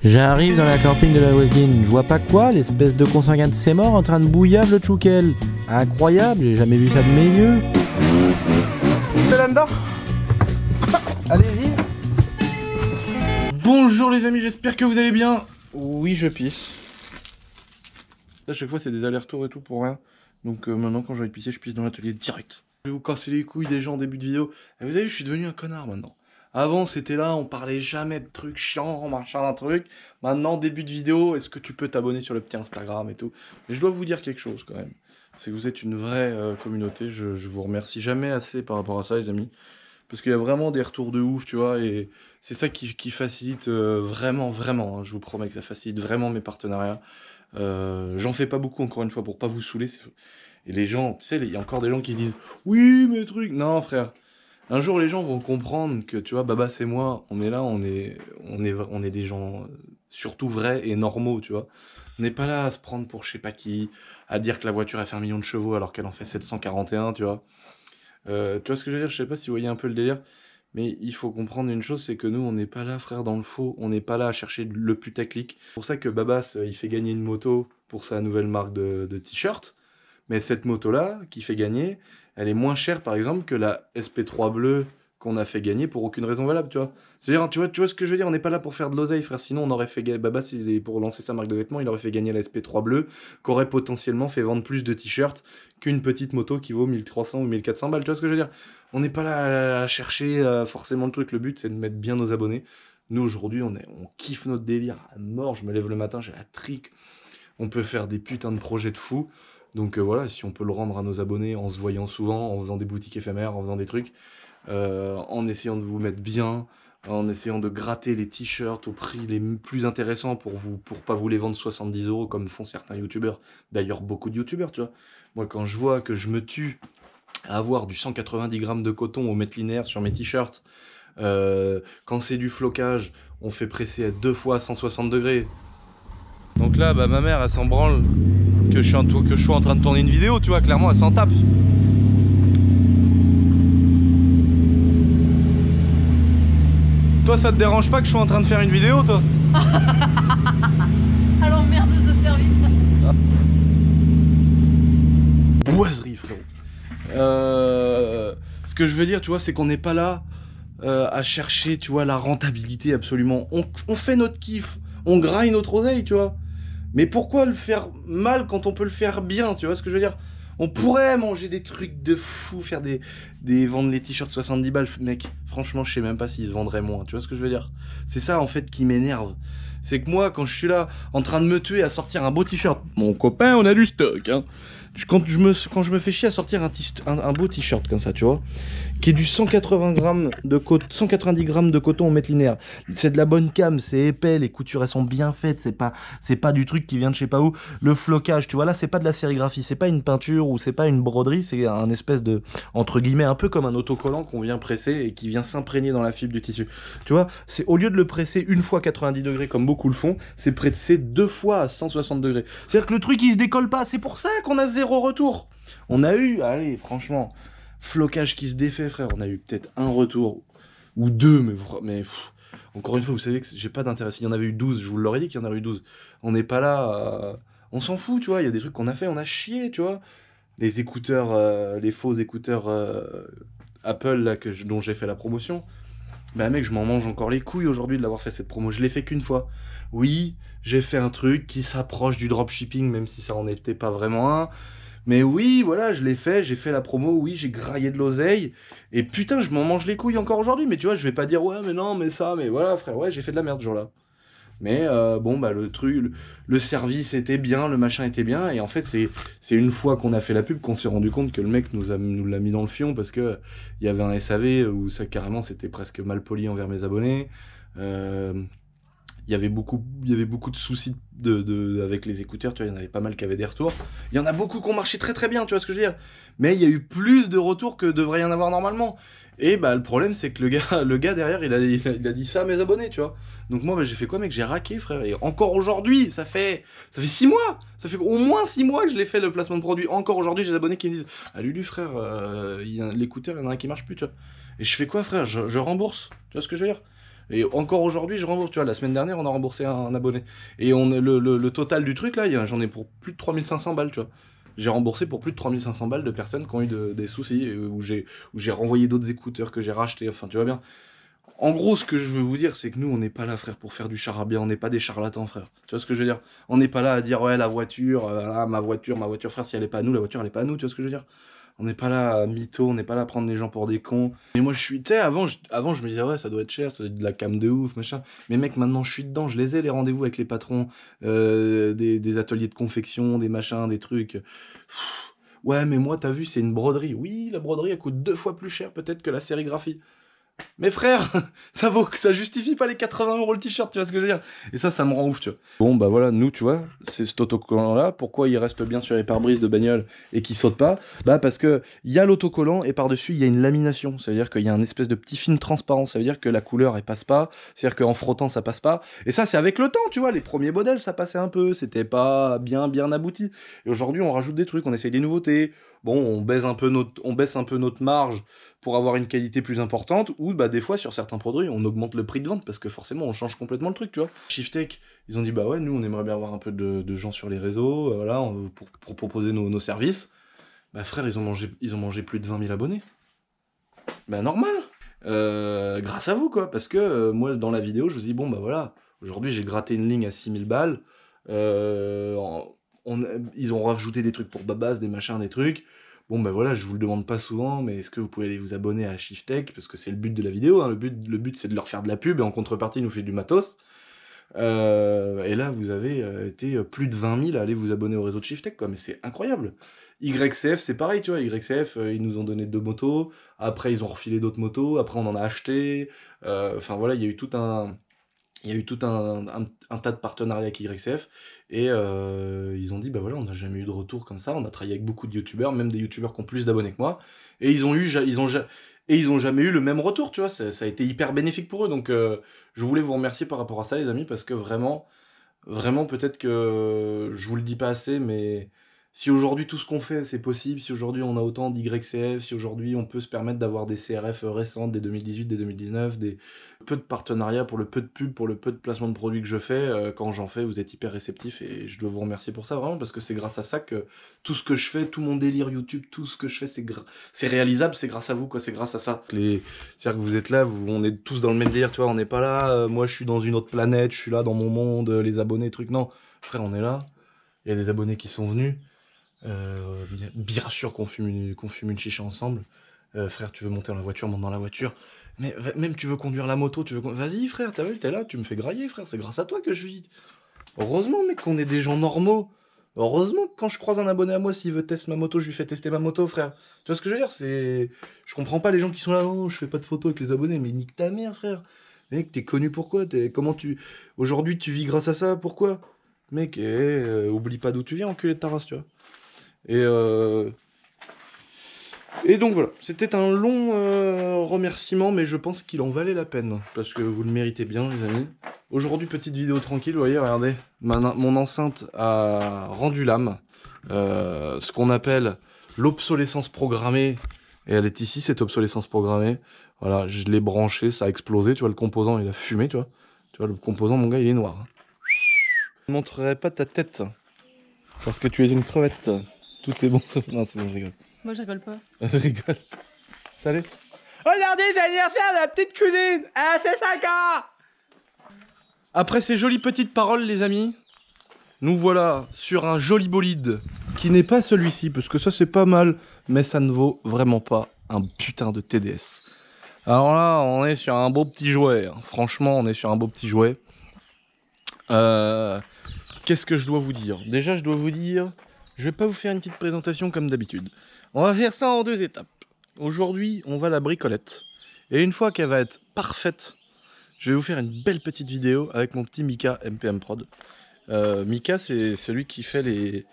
J'arrive dans la camping de la voisine, je vois pas quoi, l'espèce de consanguin de ses morts en train de bouillave le tchoukel. Incroyable, j'ai jamais vu ça de mes yeux. C'est là-dedans. Allez-y. Bonjour les amis, j'espère que vous allez bien. Oui, je pisse. À chaque fois, c'est des allers-retours et tout pour rien. Donc maintenant, quand j'ai envie de pisser, je pisse dans l'atelier direct. Je vais vous casser les couilles des gens en début de vidéo. Et vous avez vu, je suis devenu un connard maintenant. Avant, c'était là, on parlait jamais de trucs chiants, machin, truc. Maintenant, début de vidéo, est-ce que tu peux t'abonner sur le petit Instagram et tout. Mais je dois vous dire quelque chose quand même. C'est que vous êtes une vraie communauté. Je vous remercie jamais assez par rapport à ça, les amis. Parce qu'il y a vraiment des retours de ouf, tu vois. Et c'est ça qui facilite vraiment, hein, je vous promets que ça facilite vraiment mes partenariats. J'en fais pas beaucoup, encore une fois, pour pas vous saouler. Et les gens, tu sais, il y a encore des gens qui se disent « Oui, mais truc... » Non, frère. Un jour, les gens vont comprendre que, tu vois, Baba, c'est moi, on est là, on est des gens surtout vrais et normaux, tu vois. On n'est pas là à se prendre pour je sais pas qui, à dire que la voiture a fait 1 million de chevaux alors qu'elle en fait 741, tu vois. Tu vois ce que je veux dire? Je sais pas si vous voyez un peu le délire, mais il faut comprendre une chose, c'est que nous, on n'est pas là, frère, dans le faux, on n'est pas là à chercher le putaclic. C'est pour ça que Babas, il fait gagner une moto pour sa nouvelle marque de t-shirt, mais cette moto-là, qui fait gagner, elle est moins chère, par exemple, que la SP3 bleue qu'on a fait gagner pour aucune raison valable, tu vois. C'est-à-dire, tu vois ce que je veux dire? On n'est pas là pour faire de l'oseille, frère, sinon on aurait fait gagner... Babas, pour lancer sa marque de vêtements, il aurait fait gagner la SP3 bleue, qu'aurait potentiellement fait vendre plus de t-shirts qu'une petite moto qui vaut 1300 ou 1400 balles, tu vois ce que je veux dire? On n'est pas là à chercher forcément le truc, le but c'est de mettre bien nos abonnés. Nous aujourd'hui on kiffe notre délire à mort, je me lève le matin, j'ai la trique, on peut faire des putains de projets de fous. Donc voilà, si on peut le rendre à nos abonnés en se voyant souvent, en faisant des boutiques éphémères, en faisant des trucs, en essayant de vous mettre bien, en essayant de gratter les t-shirts au prix les plus intéressants pour pas vous les vendre 70 € comme font certains youtubeurs. D'ailleurs beaucoup de youtubeurs, tu vois. Moi quand je vois que je me tue à avoir du 190 grammes de coton au mètre linéaire sur mes t-shirts, quand c'est du flocage, on fait presser à 2 fois à 160 degrés. Donc là, bah, ma mère, elle s'en branle que je suis en train de tourner une vidéo, tu vois, clairement, elle s'en tape. Toi, ça te dérange pas que je sois en train de faire une vidéo, toi? Alors merdeuse de service. Boiserie, frérot. Ce que je veux dire, tu vois, c'est qu'on n'est pas là à chercher, tu vois, la rentabilité absolument. On fait notre kiff, on graille notre oseille, tu vois. Mais pourquoi le faire mal quand on peut le faire bien, tu vois ce que je veux dire? On pourrait manger des trucs de fou, faire vendre les t-shirts 70 balles, mec. Franchement, je sais même pas s'ils se vendraient moins, tu vois ce que je veux dire? C'est ça, en fait, qui m'énerve. C'est que moi, quand je suis là, en train de me tuer à sortir un beau t-shirt, mon copain, on a du stock, hein. Quand je me fais chier à sortir un beau t-shirt comme ça, tu vois, qui est du 190 grammes de coton au mètre linéaire. C'est de la bonne cam, c'est épais, les coutures elles sont bien faites, c'est pas du truc qui vient de je sais pas où. Le flocage, tu vois, là c'est pas de la sérigraphie, c'est pas une peinture ou c'est pas une broderie, c'est un espèce de, entre guillemets, un peu comme un autocollant qu'on vient presser et qui vient s'imprégner dans la fibre du tissu. Tu vois, c'est au lieu de le presser une fois à 90 degrés comme beaucoup le font, c'est pressé 2 fois à 160 degrés. C'est-à-dire que le truc il se décolle pas, c'est pour ça qu'on a 0 retour. On a eu, allez, franchement, flocage qui se défait, frère, on a eu peut-être 1 retour ou 2, mais encore une fois, vous savez que j'ai pas d'intérêt. S'il y en avait eu 12, je vous l'aurais dit qu'il y en aurait eu 12. On n'est pas là, on s'en fout, tu vois, il y a des trucs qu'on a fait, on a chié, tu vois. Les écouteurs, les faux écouteurs Apple, là, dont j'ai fait la promotion. Bah mec, je m'en mange encore les couilles aujourd'hui de l'avoir fait cette promo, je l'ai fait qu'une fois. Oui, j'ai fait un truc qui s'approche du dropshipping, même si ça en était pas vraiment un. Mais oui, voilà, je l'ai fait, j'ai fait la promo, oui, j'ai graillé de l'oseille. Et putain, je m'en mange les couilles encore aujourd'hui. Mais tu vois, je vais pas dire, ouais, mais non, mais ça, mais voilà, frère, ouais, j'ai fait de la merde ce jour-là. Mais bon, bah le truc, le service était bien, le machin était bien. Et en fait, c'est une fois qu'on a fait la pub qu'on s'est rendu compte que le mec nous l'a mis dans le fion parce que il y avait un SAV où ça, carrément, c'était presque mal poli envers mes abonnés. Il y avait beaucoup de soucis avec les écouteurs, tu vois, il y en avait pas mal qui avaient des retours. Il y en a beaucoup qui ont marché très très bien, tu vois ce que je veux dire. Mais il y a eu plus de retours que devrait y en avoir normalement. Et bah le problème c'est que le gars derrière il a dit ça à mes abonnés, tu vois. Donc moi bah, j'ai fait quoi mec? J'ai raqué, frère. Et encore aujourd'hui, ça fait 6 mois. Ça fait au moins 6 mois que je l'ai fait le placement de produit. Encore aujourd'hui j'ai des abonnés qui me disent ah Lulu frère, l'écouteur il y en a un qui marche plus, tu vois. Et je fais quoi frère? Je rembourse, tu vois ce que je veux dire? Et encore aujourd'hui, je rembourse. Tu vois, la semaine dernière, on a remboursé un abonné. Et le total du truc, là, j'en ai pour plus de 3500 balles, tu vois. J'ai remboursé pour plus de 3500 balles de personnes qui ont eu des soucis, où j'ai renvoyé d'autres écouteurs que j'ai rachetés, enfin, tu vois bien. En gros, ce que je veux vous dire, c'est que nous, on n'est pas là, frère, pour faire du charabia, on n'est pas des charlatans, frère. Tu vois ce que je veux dire? On n'est pas là à dire, ouais, la voiture, voilà, ma voiture, frère, si elle est pas à nous, la voiture, elle est pas à nous, tu vois ce que je veux dire? On n'est pas là à mytho, on n'est pas là à prendre les gens pour des cons. Et moi, je suis, tu sais, avant, je me disais, ouais, ça doit être cher, ça doit être de la cam de ouf, machin. Mais mec, maintenant, je suis dedans, je les ai, les rendez-vous avec les patrons, des ateliers de confection, des machins, des trucs. Ouais, mais moi, t'as vu, c'est une broderie. Oui, la broderie, elle coûte 2 fois plus cher, peut-être, que la sérigraphie. Mais frère, ça justifie pas les 80 € le t-shirt, tu vois ce que je veux dire? Et ça me rend ouf, tu vois. Bon, bah voilà, nous, tu vois, c'est cet autocollant-là. Pourquoi il reste bien sur les pare-brises de bagnole et qu'il saute pas? Bah parce que il y a l'autocollant et par-dessus, il y a une lamination. Ça veut dire qu'il y a un espèce de petit film transparent. Ça veut dire que la couleur, elle passe pas. C'est-à-dire qu'en frottant, ça passe pas. Et ça, c'est avec le temps, tu vois. Les premiers modèles, ça passait un peu. C'était pas bien abouti. Et aujourd'hui, on rajoute des trucs, on essaye des nouveautés. Bon, on baisse un peu notre marge pour avoir une qualité plus importante, ou bah des fois sur certains produits on augmente le prix de vente parce que forcément on change complètement le truc, tu vois. Shifttech, ils ont dit bah ouais, nous on aimerait bien avoir un peu de gens sur les réseaux, voilà, pour proposer nos services. Bah frère, ils ont mangé plus de 20 000 abonnés. Bah normal, grâce à vous quoi, parce que moi dans la vidéo je vous dis bon bah voilà, aujourd'hui j'ai gratté une ligne à 6000 balles, ils ont rajouté des trucs pour Babas, des machins, des trucs. Bon bah voilà, je vous le demande pas souvent, mais est-ce que vous pouvez aller vous abonner à Shifttech, parce que c'est le but de la vidéo, hein. Le but c'est de leur faire de la pub, et en contrepartie ils nous fait du matos. Et là vous avez été plus de 20 000 à aller vous abonner au réseau de Shifttech, quoi, mais c'est incroyable. YCF c'est pareil, tu vois, YCF ils nous ont donné 2 motos, après ils ont refilé d'autres motos, après on en a acheté, enfin voilà, il y a eu tout un tas de partenariats avec YCF, et ils ont dit bah voilà, on n'a jamais eu de retour comme ça, on a travaillé avec beaucoup de youtubeurs, même des youtubeurs qui ont plus d'abonnés que moi, et ils ont jamais eu le même retour, tu vois, ça a été hyper bénéfique pour eux, donc je voulais vous remercier par rapport à ça les amis, parce que vraiment peut-être que je vous le dis pas assez, mais si aujourd'hui tout ce qu'on fait c'est possible, si aujourd'hui on a autant d'YCF, si aujourd'hui on peut se permettre d'avoir des CRF récentes, des 2018, des 2019, des peu de partenariats, pour le peu de pub, pour le peu de placement de produits que je fais, quand j'en fais, vous êtes hyper réceptifs et je dois vous remercier pour ça vraiment, parce que c'est grâce à ça que tout ce que je fais, tout mon délire YouTube, tout ce que je fais, c'est réalisable, c'est grâce à vous, quoi, c'est grâce à ça. C'est-à-dire que vous êtes là, on est tous dans le même délire, tu vois, on n'est pas là, moi je suis dans une autre planète, je suis là dans mon monde, les abonnés, trucs, non. Frère, on est là, il y a des abonnés qui sont venus, bien sûr qu'on fume une chicha ensemble. Frère, tu veux monter dans la voiture, monte dans la voiture. Mais même tu veux conduire la moto, vas-y frère, t'as vu, t'es là, tu me fais grailler frère, c'est grâce à toi que je vis. Heureusement mec qu'on est des gens normaux. Heureusement que quand je croise un abonné à moi, s'il veut tester ma moto, je lui fais tester ma moto, frère. Tu vois ce que je veux dire? Je comprends pas les gens qui sont là, oh, je fais pas de photos avec les abonnés, mais nique ta mère, frère. Mec, t'es connu pourquoi? Aujourd'hui, tu vis grâce à ça, pourquoi? Mec, oublie pas d'où tu viens, enculé de ta race, tu vois. Et donc voilà, c'était un long remerciement, mais je pense qu'il en valait la peine, parce que vous le méritez bien, les amis. Aujourd'hui, petite vidéo tranquille, vous voyez, regardez, mon enceinte a rendu l'âme, ce qu'on appelle l'obsolescence programmée, et elle est ici, cette obsolescence programmée. Voilà, je l'ai branché, ça a explosé, tu vois, le composant, il a fumé, tu vois. Tu vois, le composant, mon gars, il est noir. Je ne montrerai pas ta tête, parce que tu es une crevette. Tout est bon, sauf... Non, c'est bon, je rigole. Moi je rigole pas. Je rigole. Salut. Regardez, c'est l'anniversaire de la petite cousine. Elle fait 5 ans. Après ces jolies petites paroles, les amis, nous voilà sur un joli bolide qui n'est pas celui-ci, parce que ça c'est pas mal, mais ça ne vaut vraiment pas un putain de TDS. Alors là, on est sur un beau petit jouet. Franchement, on est sur un beau petit jouet. Qu'est-ce que je dois vous dire? Déjà, je dois vous dire, je vais pas vous faire une petite présentation comme d'habitude. On va faire ça en 2 étapes. Aujourd'hui, on va à la bricolette. Et une fois qu'elle va être parfaite, je vais vous faire une belle petite vidéo avec mon petit Mika MPM Prod. Mika, c'est celui qui fait les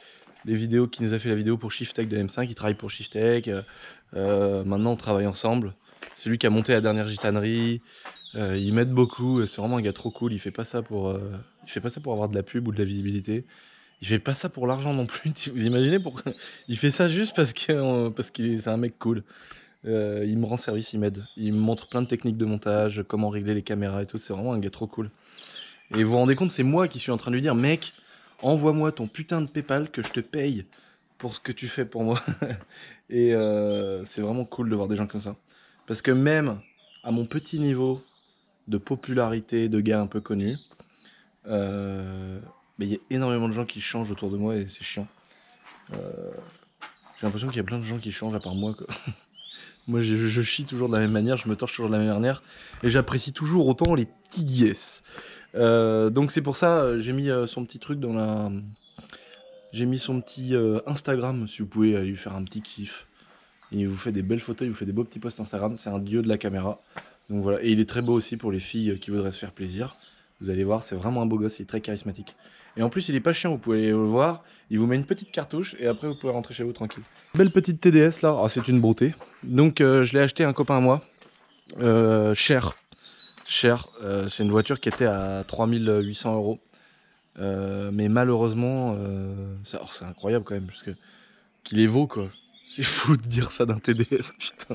vidéos, qui nous a fait la vidéo pour Shifttech de M5. Il travaille pour Shifttech. Maintenant, on travaille ensemble. C'est lui qui a monté la dernière gitanerie. Il m'aide beaucoup. C'est vraiment un gars trop cool. Il fait pas ça pour avoir de la pub ou de la visibilité. Il fait pas ça pour l'argent non plus. Vous imaginez pourquoi? Il fait ça juste parce que c'est un mec cool. Il me rend service, il m'aide. Il me montre plein de techniques de montage, comment régler les caméras et tout. C'est vraiment un gars trop cool. Et vous vous rendez compte, c'est moi qui suis en train de lui dire, mec, envoie-moi ton putain de PayPal que je te paye pour ce que tu fais pour moi. Et c'est vraiment cool de voir des gens comme ça. Parce que même à mon petit niveau de popularité, de gars un peu connus, mais il y a énormément de gens qui changent autour de moi et c'est chiant. J'ai l'impression qu'il y a plein de gens qui changent à part moi, quoi. Moi, je chie toujours de la même manière, je me torche toujours de la même manière, et j'apprécie toujours autant les petits dièses. Donc c'est pour ça, j'ai mis son petit truc dans la... J'ai mis son petit Instagram, si vous pouvez aller lui faire un petit kiff. Il vous fait des belles photos, il vous fait des beaux petits posts Instagram, c'est un dieu de la caméra. Donc voilà, et il est très beau aussi pour les filles qui voudraient se faire plaisir. Vous allez voir, c'est vraiment un beau gosse, il est très charismatique. Et en plus, il est pas chiant, vous pouvez aller le voir. Il vous met une petite cartouche et après vous pouvez rentrer chez vous tranquille. Belle petite TDS là, ah, c'est une beauté. Donc je l'ai acheté à un copain à moi. Cher. C'est une voiture qui était à 3800 euros. Mais malheureusement, c'est incroyable quand même, parce que qu'il les vaut quoi. C'est fou de dire ça d'un TDS, putain.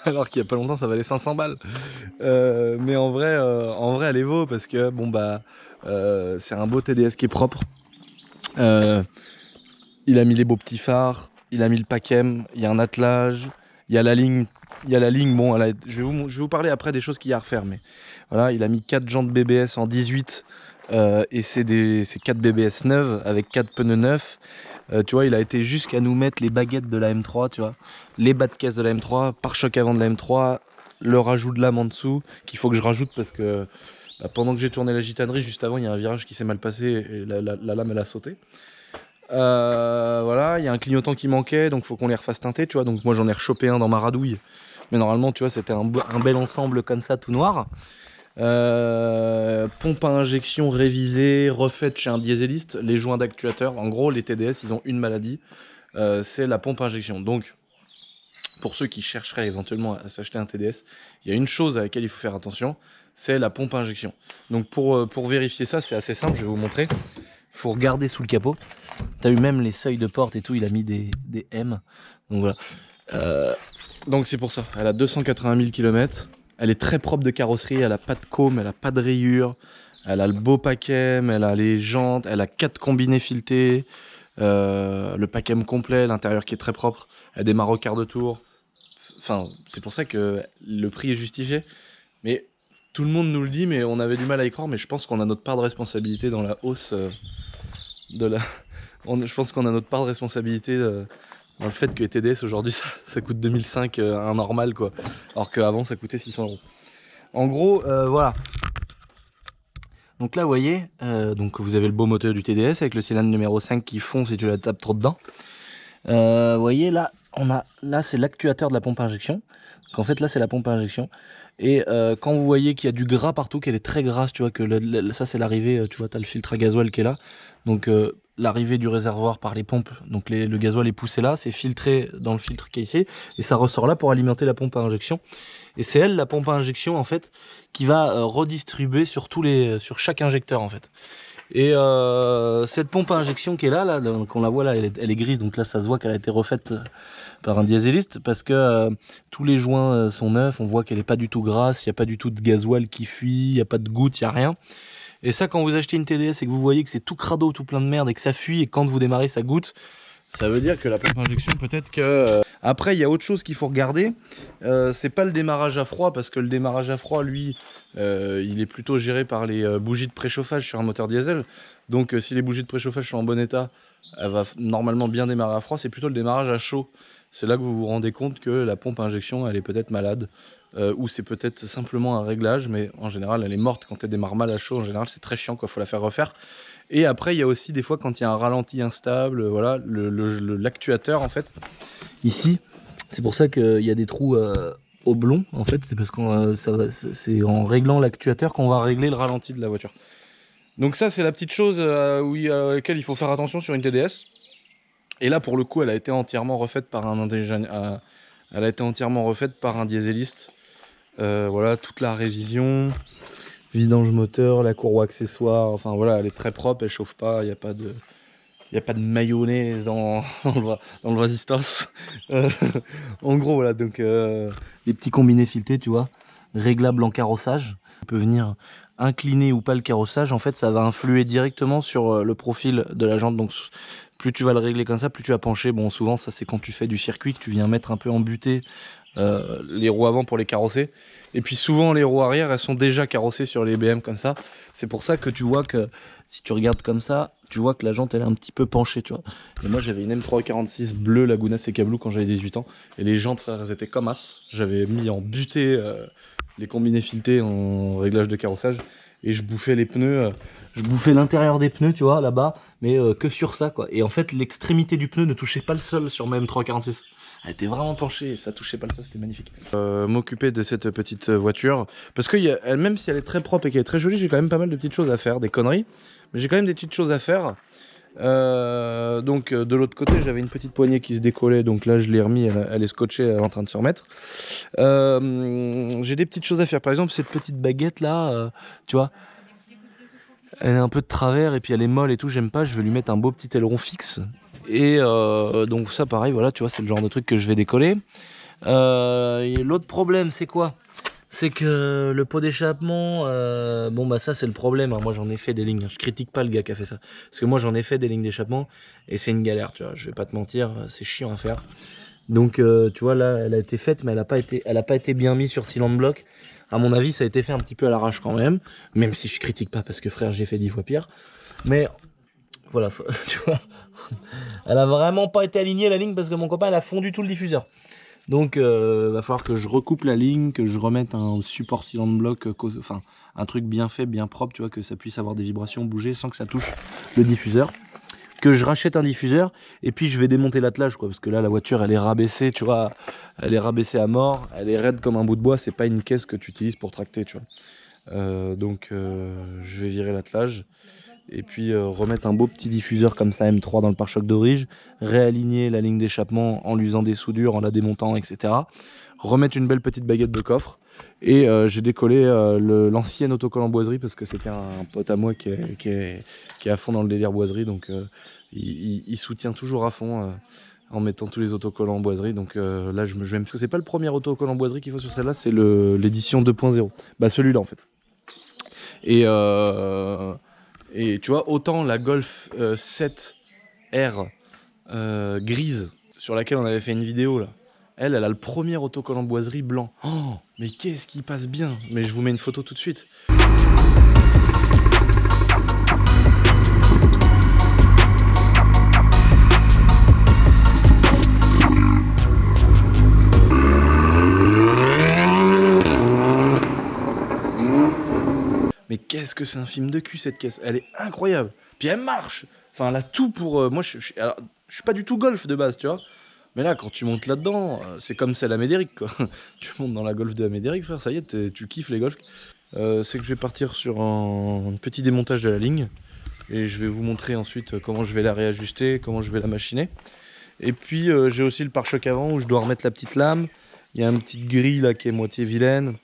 Alors qu'il y a pas longtemps ça valait 500 balles. Mais en vrai elle les vaut parce que bon bah c'est un beau TDS qui est propre. Il a mis les beaux petits phares, il a mis le Pacem, il y a un attelage, il y a la ligne. Bon, je vais vous parler après des choses qu'il y a à refaire, mais voilà, il a mis 4 jantes BBS en 18 et c'est 4 BBS neuves avec 4 pneus neufs. Tu vois, il a été jusqu'à nous mettre les baguettes de la M3, tu vois, les bas de caisse de la M3, pare-choc avant de la M3, le rajout de lame en dessous, qu'il faut que je rajoute parce que bah, pendant que j'ai tourné la gitanerie, juste avant, il y a un virage qui s'est mal passé et la lame elle a sauté. Voilà, il y a un clignotant qui manquait, donc faut qu'on les refasse teinter, tu vois. Donc moi j'en ai rechopé un dans ma radouille, mais normalement, tu vois, c'était un bel ensemble comme ça, tout noir. Pompe à injection révisée, refaite chez un dieseliste, les joints d'actuateur. En gros, les TDS, ils ont une maladie, c'est la pompe à injection. Donc, pour ceux qui chercheraient éventuellement à s'acheter un TDS, il y a une chose à laquelle il faut faire attention, c'est la pompe à injection. Donc pour vérifier ça, c'est assez simple, je vais vous montrer. Il faut regarder sous le capot. T'as eu même les seuils de porte et tout, il a mis des M. Donc voilà. Donc c'est pour ça, elle a 280 000 km. Elle est très propre de carrosserie, elle a pas de côme, elle a pas de rayures. Elle a le beau Pacem, elle a les jantes, elle a 4 combinés filetés. Le Pacem complet, l'intérieur qui est très propre. Elle démarre au quart de tour. Enfin, c'est pour ça que le prix est justifié. Mais tout le monde nous le dit, mais on avait du mal à y croire. Mais je pense qu'on a notre part de responsabilité dans la hausse de la... Je pense qu'on a notre part de responsabilité dans le fait que les TDS aujourd'hui ça coûte 2005 un normal quoi. Alors qu'avant ça coûtait 600 euros. En gros, voilà. Donc là vous voyez, donc vous avez le beau moteur du TDS avec le cylindre numéro 5 qui fond si tu la tapes trop dedans. Vous voyez là, là c'est l'actuateur de la pompe à injection. Donc en fait là c'est la pompe à injection. Et quand vous voyez qu'il y a du gras partout, qu'elle est très grasse, tu vois que ça c'est l'arrivée, tu vois, tu as le filtre à gasoil qui est là. Donc l'arrivée du réservoir par les pompes, donc le gasoil est poussé là, c'est filtré dans le filtre qui est ici, et ça ressort là pour alimenter la pompe à injection. Et c'est elle, la pompe à injection en fait, qui va redistribuer sur chaque injecteur en fait. Et cette pompe à injection qui est là, donc on la voit là, elle est grise, donc là ça se voit qu'elle a été refaite par un dieseliste parce que tous les joints sont neufs, on voit qu'elle n'est pas du tout grasse, il n'y a pas du tout de gasoil qui fuit, il n'y a pas de goutte, il n'y a rien. Et ça, quand vous achetez une TDS et que vous voyez que c'est tout crado, tout plein de merde et que ça fuit et quand vous démarrez ça goutte, ça veut dire que la pompe à injection peut-être que... Après il y a autre chose qu'il faut regarder, c'est pas le démarrage à froid parce que le démarrage à froid lui il est plutôt géré par les bougies de préchauffage sur un moteur diesel. Donc si les bougies de préchauffage sont en bon état, elle va normalement bien démarrer à froid, c'est plutôt le démarrage à chaud. C'est là que vous vous rendez compte que la pompe à injection elle est peut-être malade. Ou c'est peut-être simplement un réglage, mais en général elle est morte quand elle démarre mal à chaud, en général c'est très chiant quoi, faut la faire refaire. Et après il y a aussi des fois quand il y a un ralenti instable, voilà, l'actuateur en fait, ici, c'est pour ça qu'il y a des trous oblongs en fait, c'est parce que c'est en réglant l'actuateur qu'on va régler le ralenti de la voiture. Donc ça c'est la petite chose à laquelle il faut faire attention sur une TDS. Et là pour le coup elle a été entièrement refaite par un dieseliste. Voilà, toute la révision, vidange moteur, la courroie accessoire, enfin voilà, elle est très propre, elle chauffe pas, il n'y a pas Il n'y a pas de mayonnaise dans le Vasistas. En gros, voilà, donc les petits combinés filetés, tu vois, réglables en carrossage. On peut venir incliner ou pas le carrossage. En fait, ça va influer directement sur le profil de la jante. Donc, plus tu vas le régler comme ça, plus tu vas pencher. Bon, souvent, ça, c'est quand tu fais du circuit que tu viens mettre un peu en butée les roues avant pour les carrosser. Et puis, souvent, les roues arrière, elles sont déjà carrossées sur les BM comme ça. C'est pour ça que tu vois que si tu regardes comme ça, tu vois que la jante elle est un petit peu penchée, tu vois. Et moi j'avais une M346 bleue Laguna Seca Blue quand j'avais 18 ans. Et les jantes, frère, elles étaient comme as. J'avais mis en butée les combinés filetés en réglage de carrossage. Et je bouffais les pneus, je bouffais l'intérieur des pneus, tu vois, là-bas, mais que sur ça, quoi. Et en fait, l'extrémité du pneu ne touchait pas le sol sur ma M346. Elle était vraiment penchée, ça touchait pas le sol, c'était magnifique. M'occuper de cette petite voiture, parce que même si elle est très propre et qu'elle est très jolie, j'ai quand même pas mal de petites choses à faire, des conneries. Mais j'ai quand même des petites choses à faire. Donc de l'autre côté j'avais une petite poignée qui se décollait, donc là je l'ai remis, elle est scotchée, elle est en train de se remettre. J'ai des petites choses à faire, par exemple cette petite baguette là, tu vois, elle est un peu de travers et puis elle est molle et tout, j'aime pas, je vais lui mettre un beau petit aileron fixe. Et donc ça pareil, voilà, tu vois, c'est le genre de truc que je vais décoller. L'autre problème c'est quoi ? C'est que le pot d'échappement, bon bah ça c'est le problème, hein. Moi j'en ai fait des lignes, je critique pas le gars qui a fait ça. Parce que moi j'en ai fait des lignes d'échappement et c'est une galère, tu vois, je vais pas te mentir, c'est chiant à faire. Donc tu vois là, elle a été faite mais elle a pas été bien mise sur cylinder block. À mon avis ça a été fait un petit peu à l'arrache quand même si je critique pas parce que frère j'ai fait 10 fois pire. Mais voilà, tu vois, elle a vraiment pas été alignée la ligne parce que mon copain elle a fondu tout le diffuseur. Donc va falloir que je recoupe la ligne, que je remette un support cylinder block, enfin un truc bien fait, bien propre, tu vois, que ça puisse avoir des vibrations, bouger sans que ça touche le diffuseur. Que je rachète un diffuseur et puis je vais démonter l'attelage, quoi, parce que là la voiture elle est rabaissée, tu vois, elle est rabaissée à mort, elle est raide comme un bout de bois, c'est pas une caisse que tu utilises pour tracter, tu vois. Donc je vais virer l'attelage. Et puis remettre un beau petit diffuseur comme ça M3 dans le pare-choc d'origine, réaligner la ligne d'échappement en lui faisant des soudures, en la démontant, etc. Remettre une belle petite baguette de coffre. Et j'ai décollé l'ancienne autocollant boiserie parce que c'était un pote à moi qui est à fond dans le délire boiserie. Donc il soutient toujours à fond en mettant tous les autocollants en boiserie. Donc là je vais me faire... C'est pas le premier autocollant boiserie qu'il faut sur celle-là, c'est l'édition 2.0. Bah celui-là en fait. Et tu vois, autant la Golf 7R grise, sur laquelle on avait fait une vidéo là, elle a le premier autocollant boiserie blanc. Oh, mais qu'est-ce qui passe bien! Mais je vous mets une photo tout de suite. Mais qu'est-ce que c'est un film de cul cette caisse, elle est incroyable. Puis elle marche. Enfin, elle a tout pour. Moi, je suis pas du tout Golf de base, tu vois. Mais là, quand tu montes là-dedans, c'est comme celle à Médéric, quoi. Tu montes dans la Golf de Médéric, frère, ça y est, tu kiffes les Golf. C'est que je vais partir sur un petit démontage de la ligne. Et je vais vous montrer ensuite comment je vais la réajuster, comment je vais la machiner. Et puis, j'ai aussi le pare-choc avant où je dois remettre la petite lame. Il y a une petite grille là qui est moitié vilaine.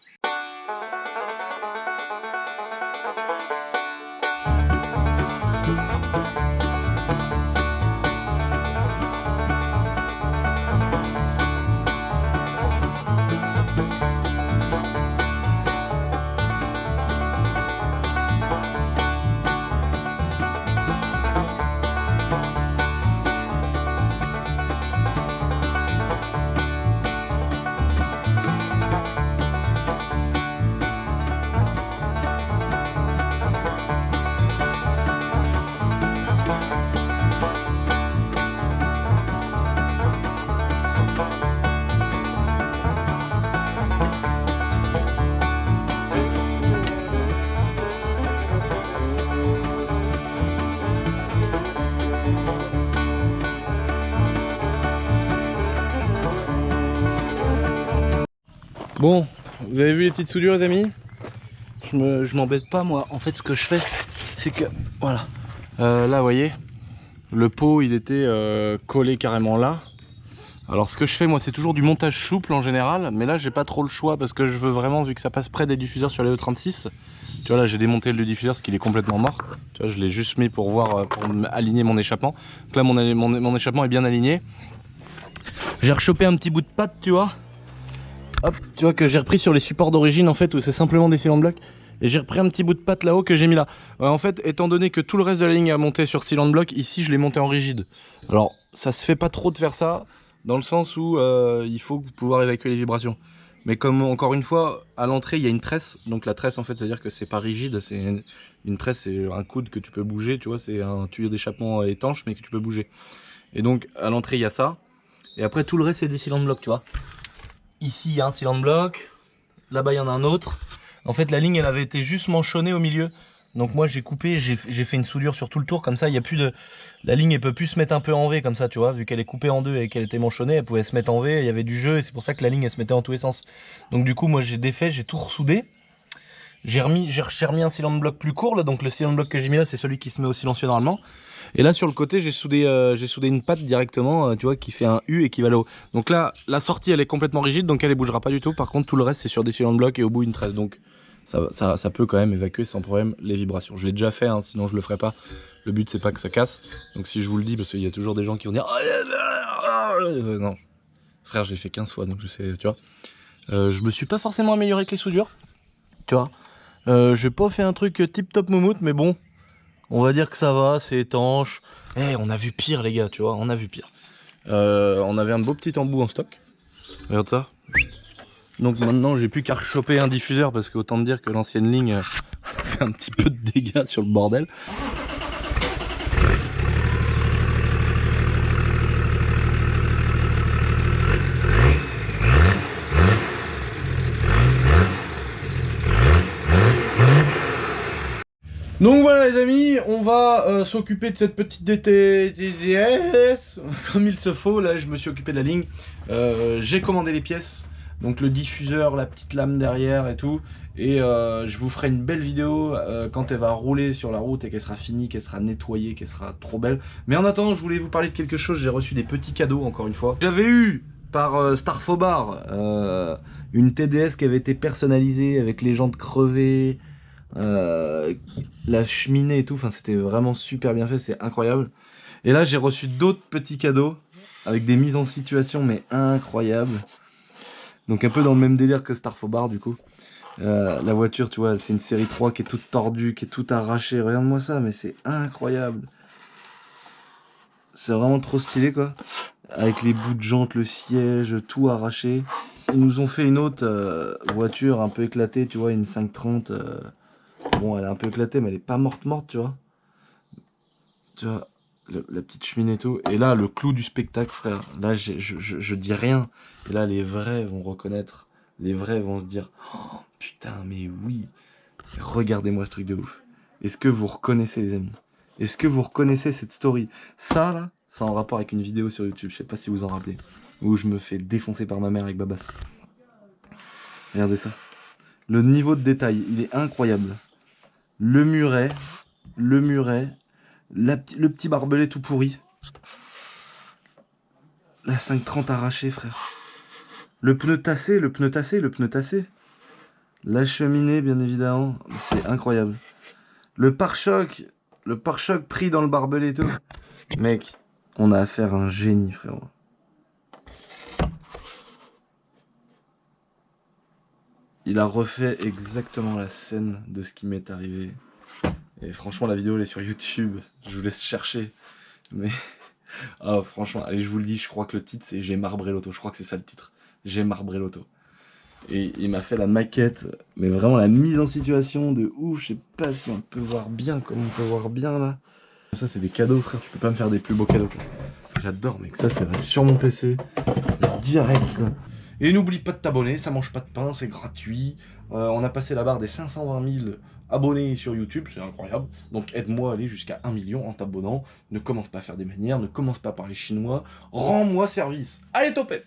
Bon, vous avez vu les petites soudures les amis? Je m'embête pas moi, en fait ce que je fais c'est que, voilà, là vous voyez, le pot il était collé carrément là. Alors ce que je fais moi c'est toujours du montage souple en général, mais là j'ai pas trop le choix parce que je veux vraiment, vu que ça passe près des diffuseurs sur les E36, Tu vois là j'ai démonté le diffuseur parce qu'il est complètement mort. Tu vois je l'ai juste mis pour voir, pour aligner mon échappement. Donc là mon échappement est bien aligné. J'ai rechopé un petit bout de patte, tu vois. Hop, tu vois que j'ai repris sur les supports d'origine en fait où c'est simplement des cylindres blocs. Et j'ai repris un petit bout de patte là-haut que j'ai mis là. En fait, étant donné que tout le reste de la ligne a monté sur cylinder bloc, ici je l'ai monté en rigide. Alors, ça se fait pas trop de faire ça, dans le sens où il faut pouvoir évacuer les vibrations. Mais comme encore une fois, à l'entrée il y a une tresse. Donc la tresse en fait, c'est-à-dire que c'est pas rigide, c'est une tresse, c'est un coude que tu peux bouger, tu vois, c'est un tuyau d'échappement étanche mais que tu peux bouger. Et donc à l'entrée il y a ça. Et après tout le reste c'est des cylindres blocs, tu vois. Ici il y a un cylinder bloc, là-bas il y en a un autre. En fait la ligne elle avait été juste manchonnée au milieu. Donc moi j'ai coupé, j'ai fait une soudure sur tout le tour, comme ça il y a plus de... La ligne elle peut plus se mettre un peu en V comme ça, tu vois, vu qu'elle est coupée en deux et qu'elle était manchonnée, elle pouvait se mettre en V, il y avait du jeu et c'est pour ça que la ligne elle se mettait en tous les sens. Donc du coup moi j'ai défait, j'ai tout ressoudé. J'ai remis un cylinder bloc plus court là, donc le cylinder bloc que j'ai mis là c'est celui qui se met au silencieux normalement. Et là sur le côté j'ai soudé une patte directement, tu vois, qui fait un U et qui va là-haut. Donc là la sortie elle est complètement rigide, donc elle ne bougera pas du tout. Par contre tout le reste c'est sur des cylindres blocs et au bout une tresse, donc ça peut quand même évacuer sans problème les vibrations. Je l'ai déjà fait, hein, sinon je le ferai pas. Le but c'est pas que ça casse. Donc si je vous le dis, parce qu'il y a toujours des gens qui vont dire non frère, je l'ai fait 15 fois donc je sais, tu vois. Je me suis pas forcément amélioré avec les soudures, tu vois. J'ai pas fait un truc tip top moumoute, mais bon, on va dire que ça va, c'est étanche. Eh, on a vu pire les gars, tu vois, on a vu pire. On avait un beau petit embout en stock. Regarde ça. Donc maintenant j'ai plus qu'à rechoper un diffuseur parce qu'autant te dire que l'ancienne ligne a fait un petit peu de dégâts sur le bordel. Donc voilà les amis, on va s'occuper de cette petite DTS comme il se faut. Là je me suis occupé de la ligne, j'ai commandé les pièces, donc le diffuseur, la petite lame derrière et tout. Et je vous ferai une belle vidéo quand elle va rouler sur la route et qu'elle sera finie, qu'elle sera nettoyée, qu'elle sera trop belle. Mais en attendant je voulais vous parler de quelque chose, j'ai reçu des petits cadeaux encore une fois. J'avais eu par Starfobar une TDS qui avait été personnalisée avec les jantes crevées. La cheminée et tout, enfin c'était vraiment super bien fait, c'est incroyable. Et là j'ai reçu d'autres petits cadeaux avec des mises en situation mais incroyables. Donc un peu dans le même délire que Starfobar du coup. La voiture tu vois, c'est une série 3 qui est toute tordue, qui est toute arrachée, regarde-moi ça, mais c'est incroyable. C'est vraiment trop stylé quoi. Avec les bouts de jantes, le siège, tout arraché. Ils nous ont fait une autre voiture un peu éclatée, tu vois, une 530. Bon, elle est un peu éclatée, mais elle est pas morte, tu vois. Tu vois, la petite cheminée et tout. Et là, le clou du spectacle, frère. Là, je dis rien. Et là, les vrais vont reconnaître. Les vrais vont se dire, oh, putain, mais oui. Regardez-moi ce truc de ouf. Est-ce que vous reconnaissez, les amis? Est-ce que vous reconnaissez cette story? Ça, là, c'est en rapport avec une vidéo sur YouTube. Je sais pas si vous en rappelez. Où je me fais défoncer par ma mère avec Babas. Regardez ça. Le niveau de détail, il est incroyable. Le muret, le petit barbelé tout pourri. La 530 arrachée, frère. Le pneu tassé. La cheminée, bien évidemment. C'est incroyable. Le pare-choc pris dans le barbelé et tout. Mec, on a affaire à un génie, frérot. Il a refait exactement la scène de ce qui m'est arrivé. Et franchement, la vidéo elle est sur YouTube. Je vous laisse chercher. Mais oh, franchement, allez, je vous le dis, je crois que le titre c'est J'ai marbré l'auto. Je crois que c'est ça le titre. J'ai marbré l'auto. Et il m'a fait la maquette, mais vraiment la mise en situation de ouf. Je sais pas si on peut voir bien, comme on peut voir bien là. Ça, c'est des cadeaux, frère. Tu peux pas me faire des plus beaux cadeaux. J'adore, mec. Ça, c'est sur mon PC. Direct, quoi. Et n'oublie pas de t'abonner, ça mange pas de pain, c'est gratuit. On a passé la barre des 520 000 abonnés sur YouTube, c'est incroyable. Donc aide-moi à aller jusqu'à 1 million en t'abonnant. Ne commence pas à faire des manières, ne commence pas à parler chinois. Rends-moi service. Allez, topette!